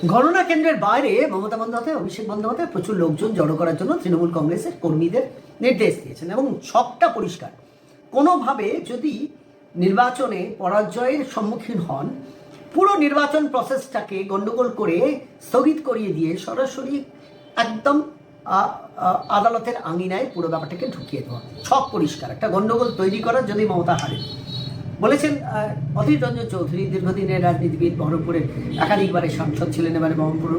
গণনা কেন্দ্রের বাইরে মমতা বন্দ্যোপাধ্যায় অভিষেক বন্দ্যোপাধ্যায় প্রচুর লোকজন জড়ো করার জন্য তৃণমূল কংগ্রেসের কর্মীদের নির্দেশ দিয়েছেন এবং সবটা পরিষ্কার। কোনোভাবে যদি নির্বাচনে পরাজয়ের সম্মুখীন হন, পুরো নির্বাচন প্রসেসটাকে গণ্ডগোল করে স্থগিত করিয়ে দিয়ে সরাসরি একদম আদালতের আঙিনায় পুরো ব্যাপারটাকে ঢুকিয়ে দেওয়া, সব পরিষ্কার একটা গণ্ডগোল তৈরি করার যদি মমতা হারে। বলেছেন অধীর রঞ্জন চৌধুরী, দীর্ঘদিনের রাজনীতিবিদ, বহরমপুরের একাধিকবারের সাংসদ ছিলেন, এবারে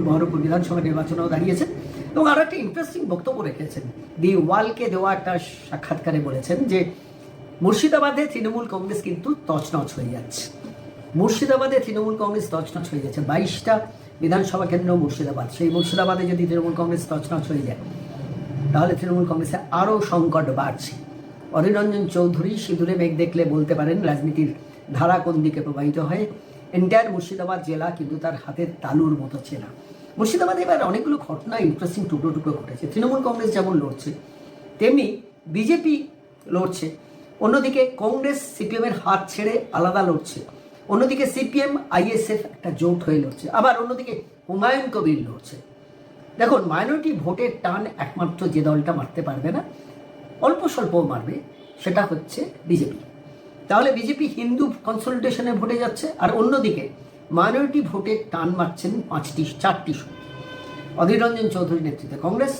বহরমপুর বিধানসভা নির্বাচনেও দাঁড়িয়েছেন এবং আরও একটা ইন্টারেস্টিং বক্তব্য রেখেছেন। দি ওয়ালকে দেওয়া একটা সাক্ষাৎকারে বলেছেন যে মুর্শিদাবাদে তৃণমূল কংগ্রেস কিন্তু তছনছ হয়ে যাচ্ছে। মুর্শিদাবাদে তৃণমূল কংগ্রেস তছনছ হয়ে যাচ্ছে। 22টা বিধানসভা কেন্দ্র মুর্শিদাবাদ, সেই মুর্শিদাবাদে যদি তৃণমূল কংগ্রেস তছনছ হয়ে যায় তাহলে তৃণমূল কংগ্রেসে আরও সংকট বাড়ছে। অধীর রঞ্জন চৌধুরী সিঁদুরে মেঘ দেখলে বলতে পারেন রাজনীতির ধারা কোন দিকে প্রবাহিত হয়। এন্টায়ার মুর্শিদাবাদ জেলা কিন্তু তার হাতের তালুর মতো চেনা। মুর্শিদাবাদে এবার অনেকগুলো ঘটনা ইন্টারেস্টিং টুকরো টুকরো ঘটেছে। তৃণমূল কংগ্রেস যেমন লড়ছে, তেমনি বিজেপি লড়ছে। অন্যদিকে কংগ্রেস সিপিএমের হাত ছেড়ে আলাদা লড়ছে। অন্যদিকে সিপিএম আইএসএফ একটা জোট হয়ে লড়ছে। আবার অন্যদিকে হুমায়ুন কবির লড়ছে। দেখুন, মাইনরিটি ভোটের টান একমাত্র যে দলটা মারতে পারবে না, অল্প স্বল্পও মারবে, সেটা হচ্ছে বিজেপি। তাহলে বিজেপি হিন্দু কনসলিডেশনে ভোটে যাচ্ছে, আর অন্যদিকে মাইনরিটি ভোটের টান মারছেন 4টি অধীর রঞ্জন চৌধুরীর নেতৃত্বে কংগ্রেস,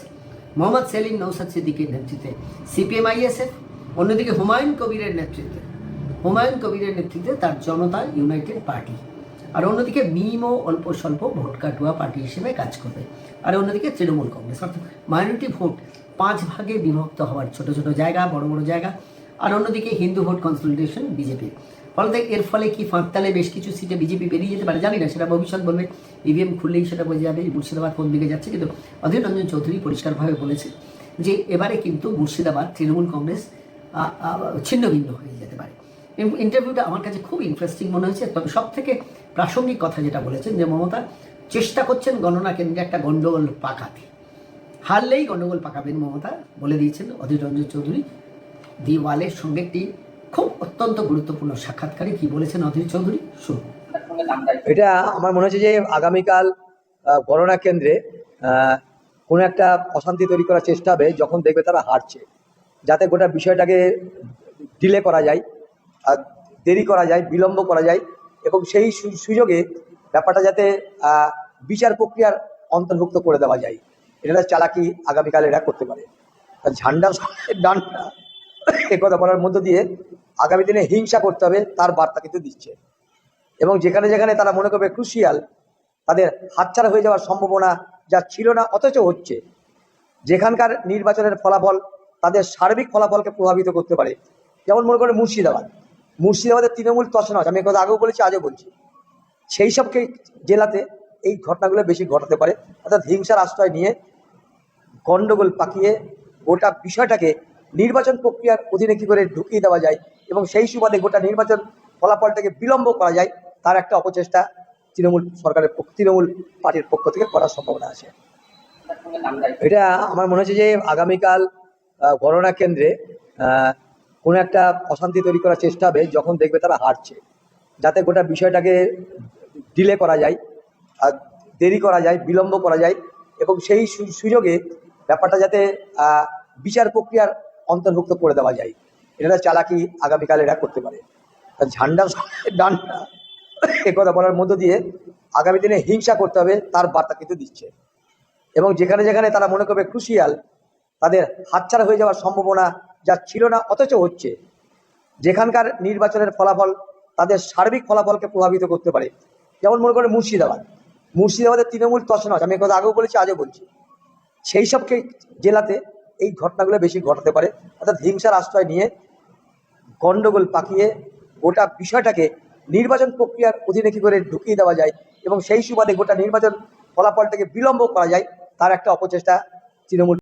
মোহাম্মদ সেলিম নৌসাদ সিদ্দিকীর নেতৃত্বে সিপিএম আইএসএফ, অন্যদিকে হুমায়ুন কবিরের নেতৃত্বে তার জনতা ইউনাইটেড পার্টি, আর অন্যদিকে মিমও অল্প স্বল্প ভোট কাটুয়া পার্টি হিসেবে কাজ করবে, আর অন্যদিকে তৃণমূল কংগ্রেস। অর্থাৎ মাইনরিটি ভোট 5 ভাগে বিভক্ত হওয়ার ছোট ছোট জায়গা, বড় বড় জায়গা, আর অন্যদিকে হিন্দু ভোট কনসলিডেশন বিজেপি। ফলে এর ফলে কি ফাঁকতালে বেশ কিছু সিটে বিজেপি বেরিয়ে যেতে পারে, জানি না, সেটা ভবিষ্যৎ বলবে। ইভিএম খুললেই সেটা বোঝা যাবে মুর্শিদাবাদ কোন দিকে যাচ্ছে। কিন্তু অধীর রঞ্জন চৌধুরী পরিষ্কারভাবে বলেছে যে এবারে কিন্তু মুর্শিদাবাদ তৃণমূল কংগ্রেস ছিন্ন ভিন্ন হয়ে যেতে পারে। ইন্টারভিউটা আমার কাছে খুব ইন্টারেস্টিং মনে হয়েছে। তবে সব থেকে প্রাসঙ্গিক কথা যেটা বলেছেন যে মমতা চেষ্টা করছেন গণনা কেন্দ্রে একটা গণ্ডগোল পাকাতে, হারলেই গণ্ডগোল পাকাবেন মমতা বলে দিয়েছেন অধীর রঞ্জন চৌধুরী। দি ওয়ালের সঙ্গে একটি খুব অত্যন্ত গুরুত্বপূর্ণ সাক্ষাৎকারে কি বলেছেন অধীর চৌধুরী শুনুন। এটা আমার মনে হচ্ছে যে আগামীকাল গণনা কেন্দ্রে কোনো একটা অশান্তি তৈরি করার চেষ্টা হবে যখন দেখবে তারা হারছে, যাতে গোটা বিষয়টাকে ডিলে করা যায়, দেরি করা যায়, বিলম্ব করা যায়, এবং সেই সুযোগে ব্যাপারটা যাতে বিচার প্রক্রিয়ার অন্তর্ভুক্ত করে দেওয়া যায়। এটা চালাকি আগামীকাল এরা করতে পারে। ঝান্ডার ডানটা একথা বলার মধ্য দিয়ে আগামী দিনে হিংসা করতে হবে তার বার্তা কিন্তু দিচ্ছে, এবং যেখানে যেখানে তারা মনে করবে ক্রুশিয়াল, তাদের হাতছাড়া হয়ে যাওয়ার সম্ভাবনা যা ছিল না অথচ হচ্ছে, যেখানকার নির্বাচনের ফলাফল তাদের সার্বিক ফলাফলকে প্রভাবিত করতে পারে। যেমন মনে করে মুর্শিদাবাদের তৃণমূল তছনছ, আমি কথা আগেও বলেছি, আজও বলছি, সেই সব জেলাতে এই ঘটনাগুলো বেশি ঘটাতে পারে। অর্থাৎ হিংসার আশ্রয় নিয়ে গণ্ডগোল পাকিয়ে গোটা বিষয়টাকে নির্বাচন প্রক্রিয়ার অধীনে কী করে ঢুকিয়ে দেওয়া যায় এবং সেই সুবাদে গোটা নির্বাচন ফলাফলটাকে বিলম্ব করা যায়, তার একটা অপচেষ্টা তৃণমূল পার্টির পক্ষ থেকে করার সম্ভাবনা আছে। এটা আমার মনে হচ্ছে যে আগামীকাল গণনা কেন্দ্রে কোনো একটা অশান্তি তৈরি করার চেষ্টা হবে যখন দেখবে তারা হারছে, যাতে গোটা বিষয়টাকে ডিলে করা যায়, দেরি করা যায়, বিলম্ব করা যায়, এবং সেই সুযোগে ব্যাপারটা যাতে বিচার প্রক্রিয়ার অন্তর্ভুক্ত করে দেওয়া যায়। এটা চালাকি আগামীকাল এরা করতে পারে। ঝান্ডার ডানটা একথা বলার মধ্য দিয়ে আগামী দিনে হিংসা করতে হবে তার বার্তা কিন্তু দিচ্ছে, এবং যেখানে যেখানে তারা মনে করবে ক্রুশিয়াল, তাদের হাতছাড়া হয়ে যাওয়ার সম্ভাবনা যা ছিল না অথচ হচ্ছে, যেখানকার নির্বাচনের ফলাফল তাদের সার্বিক ফলাফলকে প্রভাবিত করতে পারে। যেমন মনে করে মুর্শিদাবাদের তৃণমূল তছনছ, আমি কথা আগেও বলেছি, আজও বলছি, সেই সব জেলাতে এই ঘটনাগুলো বেশি ঘটাতে পারে। অর্থাৎ হিংসার আশ্রয় নিয়ে গণ্ডগোল পাকিয়ে গোটা বিষয়টাকে নির্বাচন প্রক্রিয়ার অধীনে কী করে ঢুকিয়ে দেওয়া যায় এবং সেই সুবাদে গোটা নির্বাচন ফলাফলটাকে বিলম্ব করা যায়, তার একটা অপচেষ্টা তৃণমূল